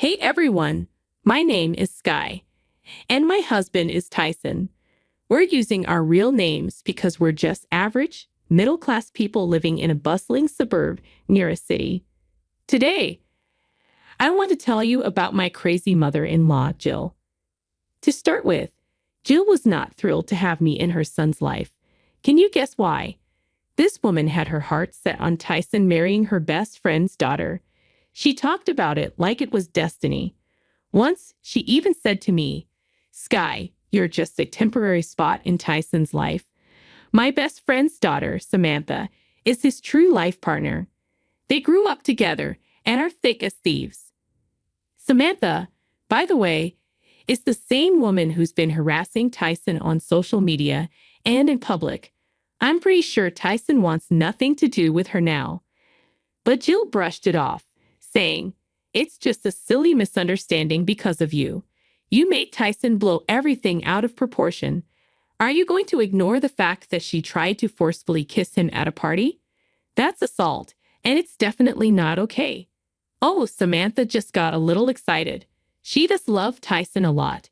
Hey everyone, my name is Sky, and my husband is Tyson. We're using our real names because we're just average, middle-class people living in a bustling suburb near a city. Today, I want to tell you about my crazy mother-in-law, Jill. To start with, Jill was not thrilled to have me in her son's life. Can you guess why? This woman had her heart set on Tyson marrying her best friend's daughter. She talked about it like it was destiny. Once, she even said to me, "Sky, you're just a temporary spot in Tyson's life. My best friend's daughter, Samantha, is his true life partner. They grew up together and are thick as thieves." Samantha, by the way, is the same woman who's been harassing Tyson on social media and in public. I'm pretty sure Tyson wants nothing to do with her now. But Jill brushed it off, saying, "It's just a silly misunderstanding because of you. You made Tyson blow everything out of proportion. Are you going to ignore the fact that she tried to forcefully kiss him at a party? That's assault, and it's definitely not okay." Oh, Samantha just got a little excited. She does love Tyson a lot.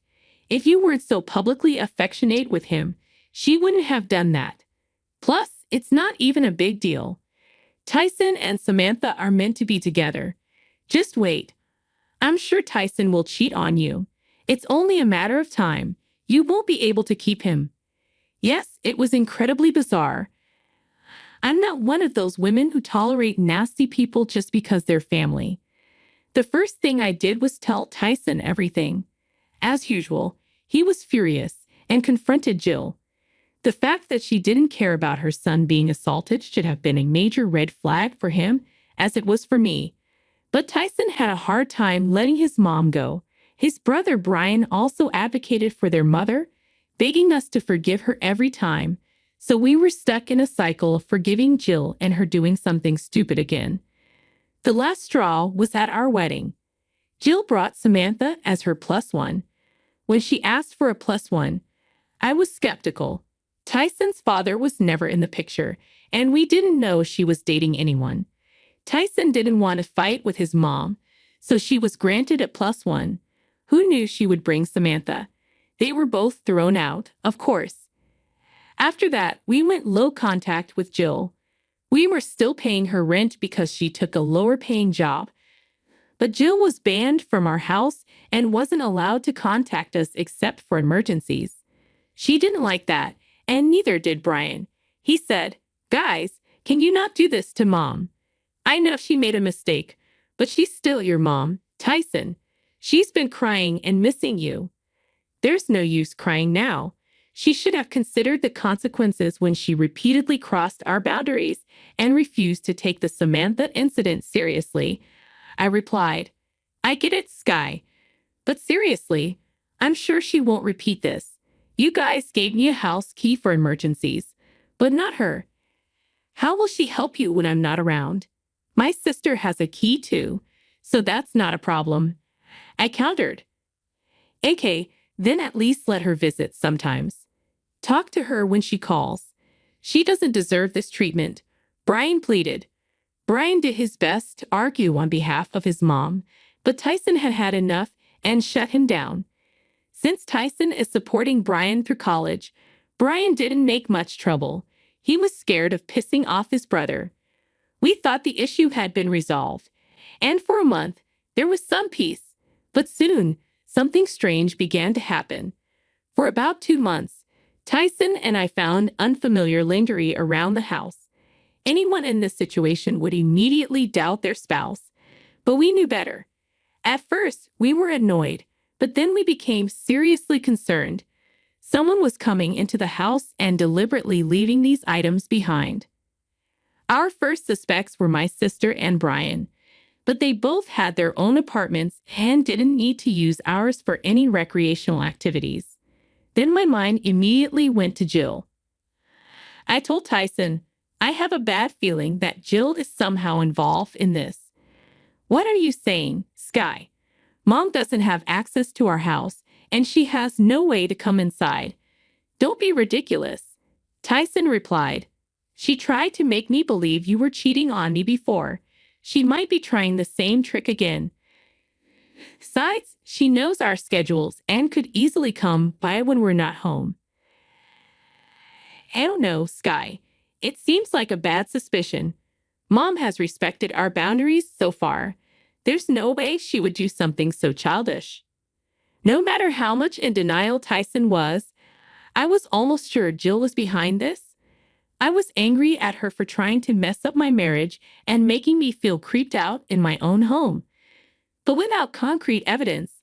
If you weren't so publicly affectionate with him, she wouldn't have done that. Plus, it's not even a big deal. Tyson and Samantha are meant to be together. Just wait. I'm sure Tyson will cheat on you. It's only a matter of time. You won't be able to keep him. Yes, it was incredibly bizarre. I'm not one of those women who tolerate nasty people just because they're family. The first thing I did was tell Tyson everything. As usual, he was furious and confronted Jill. The fact that she didn't care about her son being assaulted should have been a major red flag for him, as it was for me. But Tyson had a hard time letting his mom go. His brother Brian also advocated for their mother, begging us to forgive her every time. So we were stuck in a cycle of forgiving Jill and her doing something stupid again. The last straw was at our wedding. Jill brought Samantha as her plus one. When she asked for a plus one, I was skeptical. Tyson's father was never in the picture, and we didn't know she was dating anyone. Tyson didn't want to fight with his mom, so she was granted a plus one. Who knew she would bring Samantha? They were both thrown out, of course. After that, we went low contact with Jill. We were still paying her rent because she took a lower-paying job. But Jill was banned from our house and wasn't allowed to contact us except for emergencies. She didn't like that, and neither did Brian. He said, "Guys, can you not do this to Mom? I know she made a mistake, but she's still your mom, Tyson. She's been crying and missing you." There's no use crying now. She should have considered the consequences when she repeatedly crossed our boundaries and refused to take the Samantha incident seriously. I replied, "I get it, Sky. But seriously, I'm sure she won't repeat this. You guys gave me a house key for emergencies, but not her. How will she help you when I'm not around? My sister has a key too, so that's not a problem." I countered. "Okay, then at least let her visit sometimes. Talk to her when she calls. She doesn't deserve this treatment," Brian pleaded. Brian did his best to argue on behalf of his mom, but Tyson had had enough and shut him down. Since Tyson is supporting Brian through college, Brian didn't make much trouble. He was scared of pissing off his brother. We thought the issue had been resolved, and for a month, there was some peace. But soon, something strange began to happen. For about 2 months, Tyson and I found unfamiliar lingering around the house. Anyone in this situation would immediately doubt their spouse, but we knew better. At first, we were annoyed, but then we became seriously concerned. Someone was coming into the house and deliberately leaving these items behind. Our first suspects were my sister and Brian, but they both had their own apartments and didn't need to use ours for any recreational activities. Then my mind immediately went to Jill. I told Tyson, "I have a bad feeling that Jill is somehow involved in this." "What are you saying, Sky? Mom doesn't have access to our house, and she has no way to come inside." "Don't be ridiculous," Tyson replied. "She tried to make me believe you were cheating on me before. She might be trying the same trick again." Besides, she knows our schedules and could easily come by when we're not home. I don't know, Sky. It seems like a bad suspicion. Mom has respected our boundaries so far. There's no way she would do something so childish. No matter how much in denial Tyson was, I was almost sure Jill was behind this. I was angry at her for trying to mess up my marriage and making me feel creeped out in my own home. But without concrete evidence,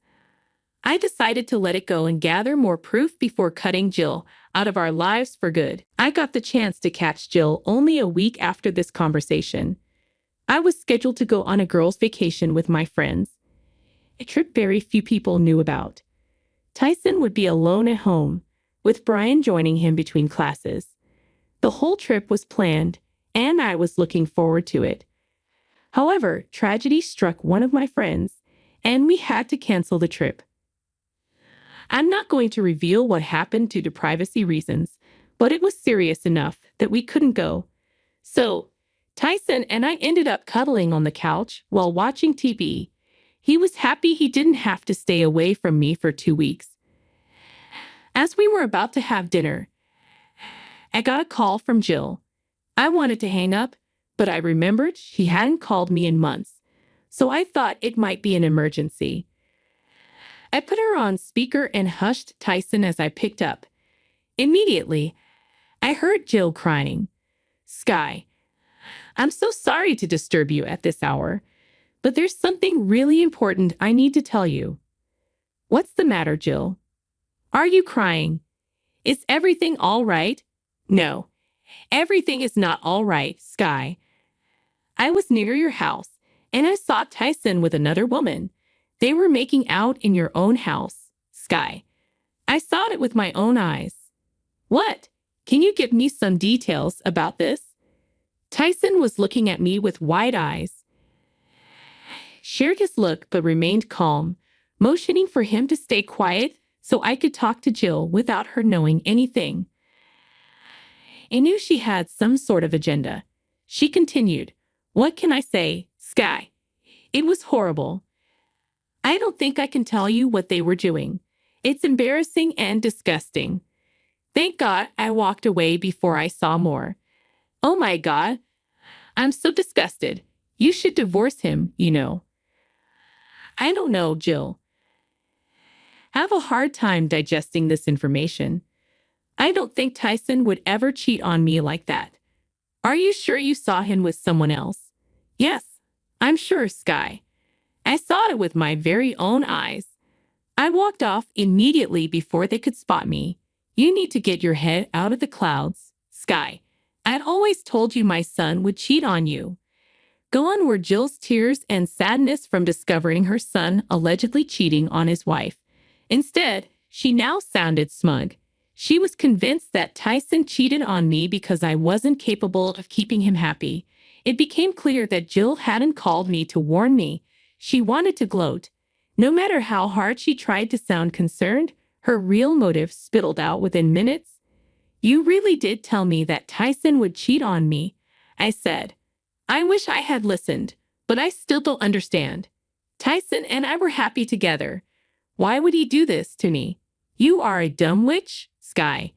I decided to let it go and gather more proof before cutting Jill out of our lives for good. I got the chance to catch Jill only a week after this conversation. I was scheduled to go on a girls' vacation with my friends, a trip very few people knew about. Tyson would be alone at home, with Brian joining him between classes. The whole trip was planned, and I was looking forward to it. However, tragedy struck one of my friends, and we had to cancel the trip. I'm not going to reveal what happened due to privacy reasons, but it was serious enough that we couldn't go. So, Tyson and I ended up cuddling on the couch while watching TV. He was happy he didn't have to stay away from me for 2 weeks. As we were about to have dinner, I got a call from Jill. I wanted to hang up, but I remembered she hadn't called me in months, so I thought it might be an emergency. I put her on speaker and hushed Tyson as I picked up. Immediately, I heard Jill crying. Sky, I'm so sorry to disturb you at this hour, but there's something really important I need to tell you. What's the matter, Jill? Are you crying? Is everything all right? No, everything is not all right, Sky. I was near your house, and I saw Tyson with another woman. They were making out in your own house, Sky. I saw it with my own eyes. What? Can you give me some details about this? Tyson was looking at me with wide eyes. Shared his look but remained calm, motioning for him to stay quiet so I could talk to Jill without her knowing anything. I knew she had some sort of agenda. She continued, What can I say, Sky? It was horrible. I don't think I can tell you what they were doing. It's embarrassing and disgusting. Thank God I walked away before I saw more. Oh my God, I'm so disgusted. You should divorce him, you know. I don't know, Jill. I have a hard time digesting this information. I don't think Tyson would ever cheat on me like that. Are you sure you saw him with someone else? Yes, I'm sure, Sky. I saw it with my very own eyes. I walked off immediately before they could spot me. You need to get your head out of the clouds, Sky. I'd always told you my son would cheat on you. Gone were Jill's tears and sadness from discovering her son allegedly cheating on his wife. Instead, she now sounded smug. She was convinced that Tyson cheated on me because I wasn't capable of keeping him happy. It became clear that Jill hadn't called me to warn me. She wanted to gloat. No matter how hard she tried to sound concerned, her real motive spittled out within minutes. You really did tell me that Tyson would cheat on me, I said. I wish I had listened, but I still don't understand. Tyson and I were happy together. Why would he do this to me? You are a dumb witch, Sky.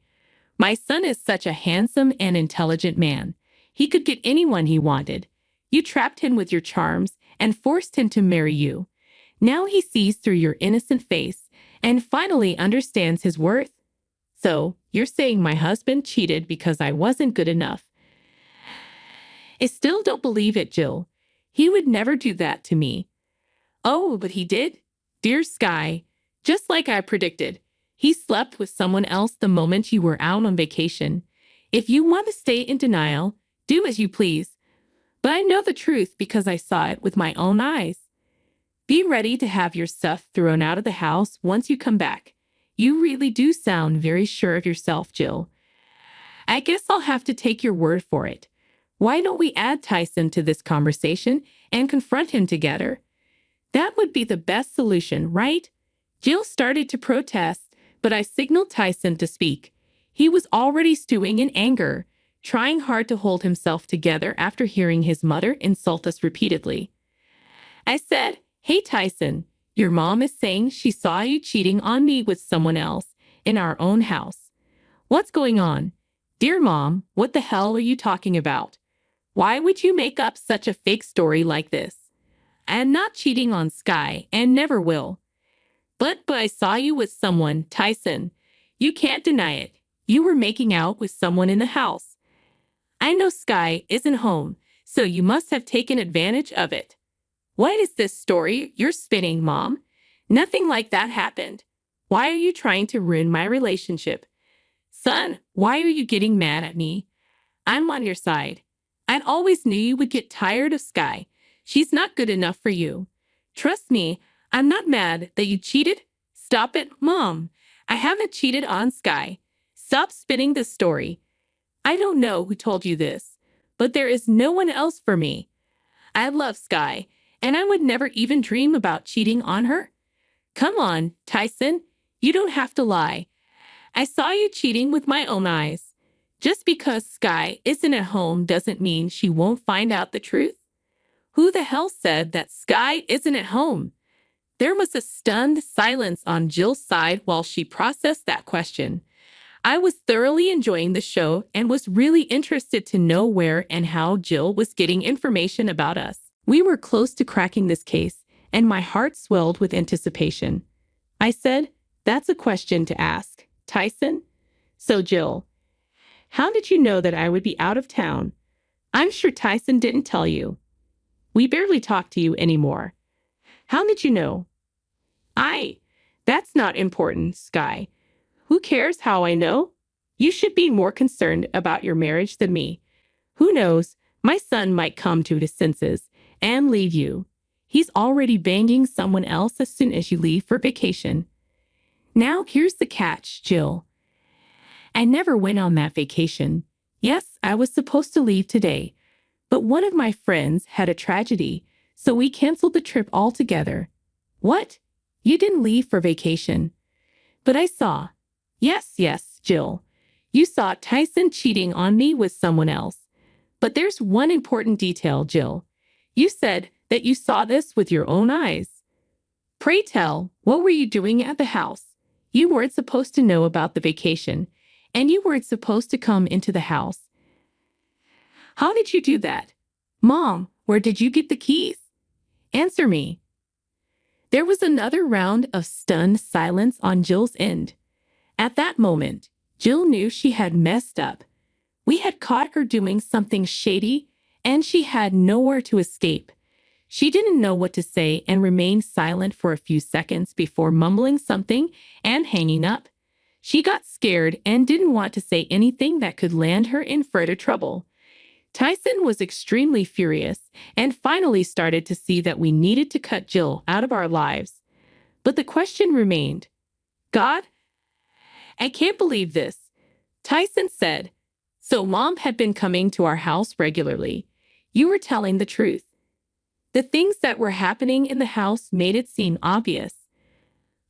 My son is such a handsome and intelligent man. He could get anyone he wanted. You trapped him with your charms and forced him to marry you. Now he sees through your innocent face and finally understands his worth. So, you're saying my husband cheated because I wasn't good enough. I still don't believe it, Jill. He would never do that to me. Oh, but he did? Dear Sky, just like I predicted, he slept with someone else the moment you were out on vacation. If you want to stay in denial, do as you please. But I know the truth because I saw it with my own eyes. Be ready to have your stuff thrown out of the house once you come back. You really do sound very sure of yourself, Jill. I guess I'll have to take your word for it. Why don't we add Tyson to this conversation and confront him together? That would be the best solution, right? Jill started to protest, but I signaled Tyson to speak. He was already stewing in anger, trying hard to hold himself together after hearing his mother insult us repeatedly. I said, Hey Tyson, Your mom is saying she saw you cheating on me with someone else in our own house. What's going on? Dear Mom, what the hell are you talking about? Why would you make up such a fake story like this? I am not cheating on Sky and never will. But I saw you with someone, Tyson. You can't deny it. You were making out with someone in the house. I know Sky isn't home, so you must have taken advantage of it. What is this story you're spinning, Mom? Nothing like that happened. Why are you trying to ruin my relationship? Son, why are you getting mad at me? I'm on your side. I always knew you would get tired of Sky. She's not good enough for you. Trust me, I'm not mad that you cheated. Stop it, Mom. I haven't cheated on Sky. Stop spinning this story. I don't know who told you this, but there is no one else for me. I love Sky, and I would never even dream about cheating on her. Come on, Tyson. You don't have to lie. I saw you cheating with my own eyes. Just because Sky isn't at home doesn't mean she won't find out the truth. Who the hell said that Sky isn't at home? There was a stunned silence on Jill's side while she processed that question. I was thoroughly enjoying the show and was really interested to know where and how Jill was getting information about us. We were close to cracking this case, and my heart swelled with anticipation. I said, "That's a question to ask, Tyson." So Jill, how did you know that I would be out of town? I'm sure Tyson didn't tell you. We barely talk to you anymore. How did you know? That's not important, Sky. Who cares how I know? You should be more concerned about your marriage than me. Who knows, my son might come to his senses and leave you. He's already banging someone else as soon as you leave for vacation. Now here's the catch, Jill. I never went on that vacation. Yes, I was supposed to leave today, but one of my friends had a tragedy, so we canceled the trip altogether. What? You didn't leave for vacation? But I saw. Yes, Jill. You saw Tyson cheating on me with someone else. But there's one important detail, Jill. You said that you saw this with your own eyes. Pray tell, what were you doing at the house? You weren't supposed to know about the vacation, and you weren't supposed to come into the house. How did you do that? Mom, where did you get the keys? Answer me. There was another round of stunned silence on Jill's end. At that moment, Jill knew she had messed up. We had caught her doing something shady, and she had nowhere to escape. She didn't know what to say and remained silent for a few seconds before mumbling something and hanging up. She got scared and didn't want to say anything that could land her in further trouble. Tyson was extremely furious and finally started to see that we needed to cut Jill out of our lives. But the question remained. God, I can't believe this. Tyson said, so Mom had been coming to our house regularly. You were telling the truth. The things that were happening in the house made it seem obvious.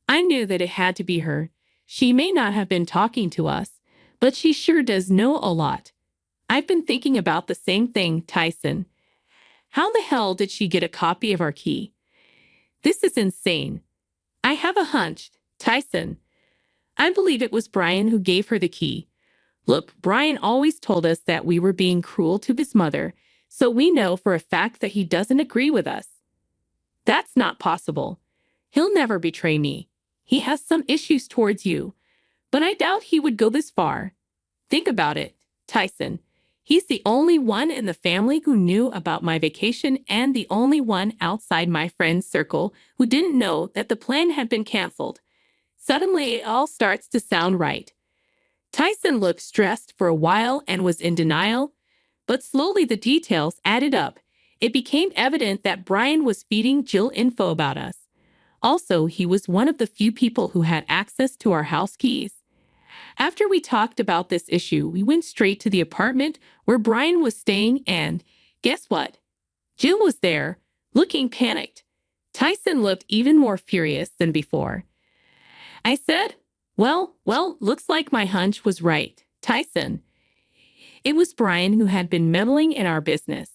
I knew that it had to be her. She may not have been talking to us, but she sure does know a lot. I've been thinking about the same thing, Tyson. How the hell did she get a copy of our key? This is insane. I have a hunch, Tyson. I believe it was Brian who gave her the key. Look, Brian always told us that we were being cruel to his mother, so we know for a fact that he doesn't agree with us. That's not possible. He'll never betray me. He has some issues towards you, but I doubt he would go this far. Think about it, Tyson. He's the only one in the family who knew about my vacation and the only one outside my friend's circle who didn't know that the plan had been canceled. Suddenly, it all starts to sound right. Tyson looked stressed for a while and was in denial, but slowly the details added up. It became evident that Brian was feeding Jill info about us. Also, he was one of the few people who had access to our house keys. After we talked about this issue, we went straight to the apartment where Brian was staying and, guess what? Jill was there, looking panicked. Tyson looked even more furious than before. I said, well, looks like my hunch was right, Tyson. It was Brian who had been meddling in our business.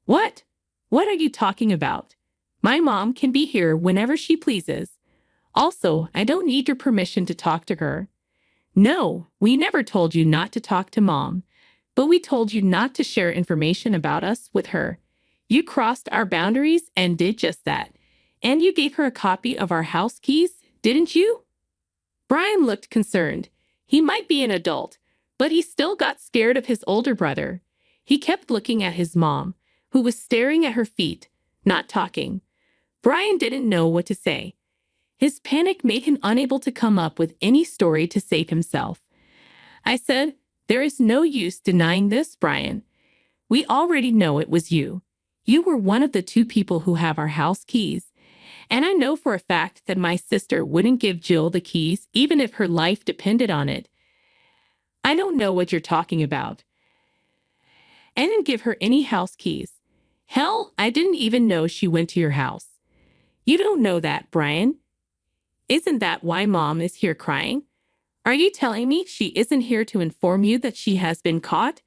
What? What are you talking about? My mom can be here whenever she pleases. Also, I don't need your permission to talk to her. No, we never told you not to talk to Mom, but we told you not to share information about us with her. You crossed our boundaries and did just that. And you gave her a copy of our house keys, didn't you? Brian looked concerned. He might be an adult, but he still got scared of his older brother. He kept looking at his mom, who was staring at her feet, not talking. Brian didn't know what to say. His panic made him unable to come up with any story to save himself. I said, "There is no use denying this, Brian. We already know it was you. You were one of the two people who have our house keys. And I know for a fact that my sister wouldn't give Jill the keys even if her life depended on it. I don't know what you're talking about. I didn't give her any house keys. Hell, I didn't even know she went to your house. You don't know that, Brian. Isn't that why Mom is here crying? Are you telling me she isn't here to inform you that she has been caught?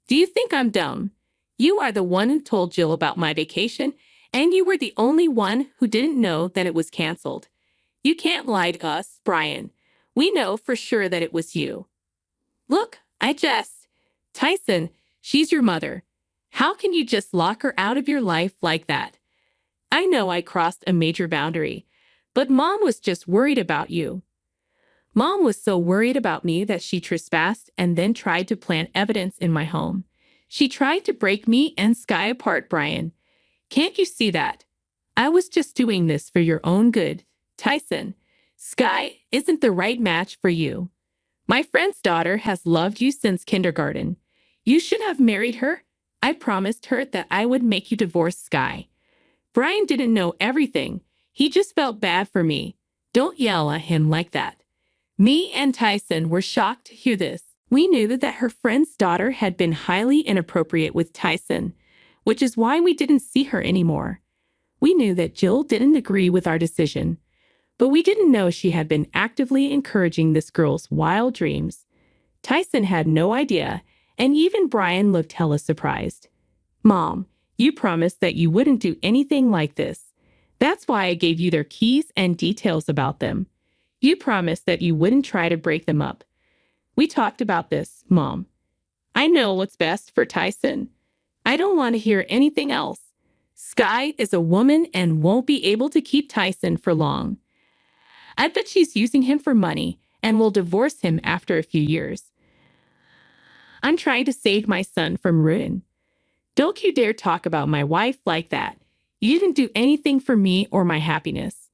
Do you think I'm dumb? You are the one who told Jill about my vacation, and you were the only one who didn't know that it was canceled. You can't lie to us, Brian. We know for sure that it was you." "Look, I jest. Tyson, she's your mother. How can you just lock her out of your life like that? I know I crossed a major boundary, but Mom was just worried about you. Mom was so worried about me that she trespassed and then tried to plant evidence in my home. She tried to break me and Sky apart, Brian. Can't you see that? I was just doing this for your own good. Tyson, Sky isn't the right match for you. My friend's daughter has loved you since kindergarten. You should have married her. I promised her that I would make you divorce Sky." Brian didn't know everything. He just felt bad for me. Don't yell at him like that. Me and Tyson were shocked to hear this. We knew that her friend's daughter had been highly inappropriate with Tyson, which is why we didn't see her anymore. We knew that Jill didn't agree with our decision, but we didn't know she had been actively encouraging this girl's wild dreams. Tyson had no idea, and even Brian looked hella surprised. "Mom, you promised that you wouldn't do anything like this. That's why I gave you their keys and details about them. You promised that you wouldn't try to break them up. We talked about this, Mom. I know what's best for Tyson. I don't want to hear anything else. Sky is a woman and won't be able to keep Tyson for long. I bet she's using him for money and will divorce him after a few years. I'm trying to save my son from ruin. Don't you dare talk about my wife like that. You didn't do anything for me or my happiness.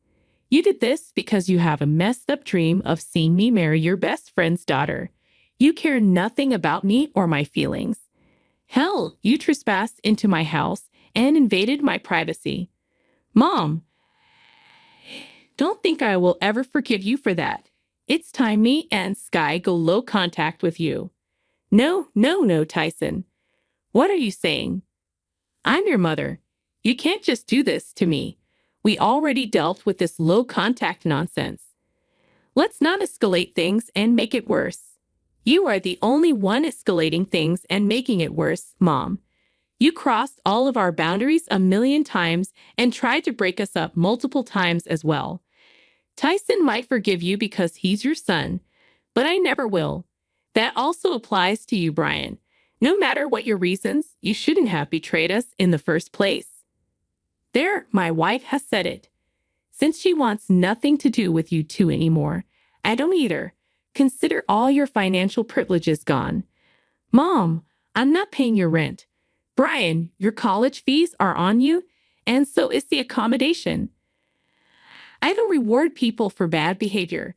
You did this because you have a messed up dream of seeing me marry your best friend's daughter. You care nothing about me or my feelings. Hell, you trespassed into my house and invaded my privacy. Mom, don't think I will ever forgive you for that. It's time me and Sky go low contact with you." No, Tyson. What are you saying? I'm your mother. You can't just do this to me. We already dealt with this low contact nonsense. Let's not escalate things and make it worse. You are the only one escalating things and making it worse, Mom. You crossed all of our boundaries a million times and tried to break us up multiple times as well. Tyson might forgive you because he's your son, but I never will. That also applies to you, Brian. No matter what your reasons, you shouldn't have betrayed us in the first place. There, my wife has said it. Since she wants nothing to do with you two anymore, I don't either. Consider all your financial privileges gone. Mom, I'm not paying your rent. Brian, your college fees are on you, and so is the accommodation. I don't reward people for bad behavior.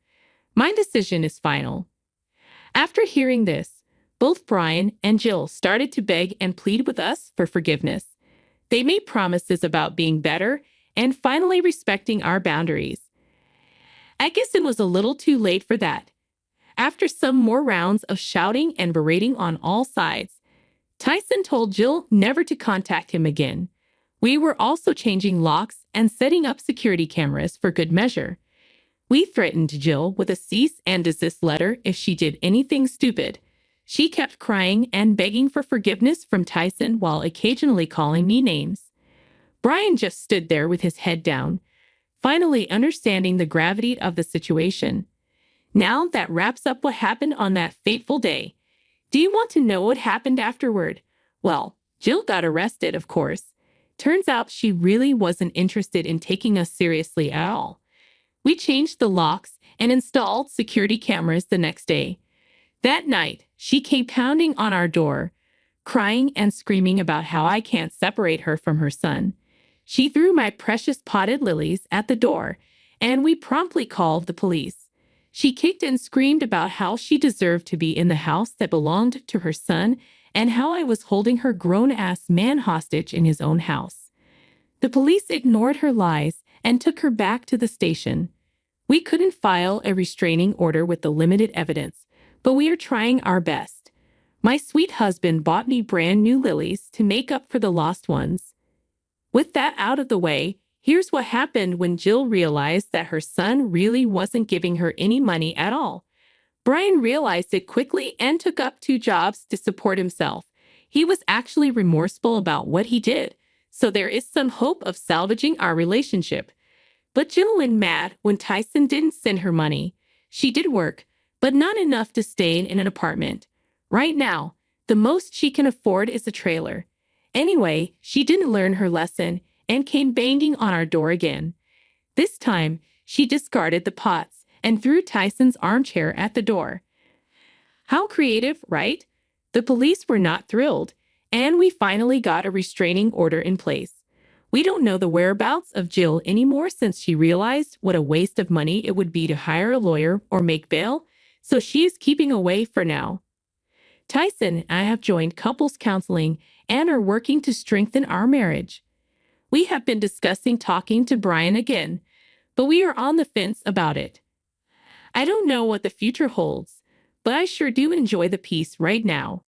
My decision is final. After hearing this, both Brian and Jill started to beg and plead with us for forgiveness. They made promises about being better and finally respecting our boundaries. I guess it was a little too late for that. After some more rounds of shouting and berating on all sides, Tyson told Jill never to contact him again. We were also changing locks and setting up security cameras for good measure. We threatened Jill with a cease and desist letter if she did anything stupid. She kept crying and begging for forgiveness from Tyson while occasionally calling me names. Brian just stood there with his head down, finally understanding the gravity of the situation. Now that wraps up what happened on that fateful day. Do you want to know what happened afterward? Well, Jill got arrested, of course. Turns out she really wasn't interested in taking us seriously at all. We changed the locks and installed security cameras the next day. That night, she came pounding on our door, crying and screaming about how I can't separate her from her son. She threw my precious potted lilies at the door, and we promptly called the police. She kicked and screamed about how she deserved to be in the house that belonged to her son and how I was holding her grown-ass man hostage in his own house. The police ignored her lies and took her back to the station. We couldn't file a restraining order with the limited evidence, but we are trying our best. My sweet husband bought me brand new lilies to make up for the lost ones. With that out of the way, here's what happened when Jill realized that her son really wasn't giving her any money at all. Brian realized it quickly and took up 2 jobs to support himself. He was actually remorseful about what he did, so there is some hope of salvaging our relationship. But Jill went mad when Tyson didn't send her money. She did work, but not enough to stay in an apartment. Right now, the most she can afford is a trailer. Anyway, she didn't learn her lesson and came banging on our door again. This time, she discarded the pots and threw Tyson's armchair at the door. How creative, right? The police were not thrilled, and we finally got a restraining order in place. We don't know the whereabouts of Jill anymore since she realized what a waste of money it would be to hire a lawyer or make bail, so she is keeping away for now. Tyson and I have joined couples counseling and are working to strengthen our marriage. We have been discussing talking to Brian again, but we are on the fence about it. I don't know what the future holds, but I sure do enjoy the peace right now.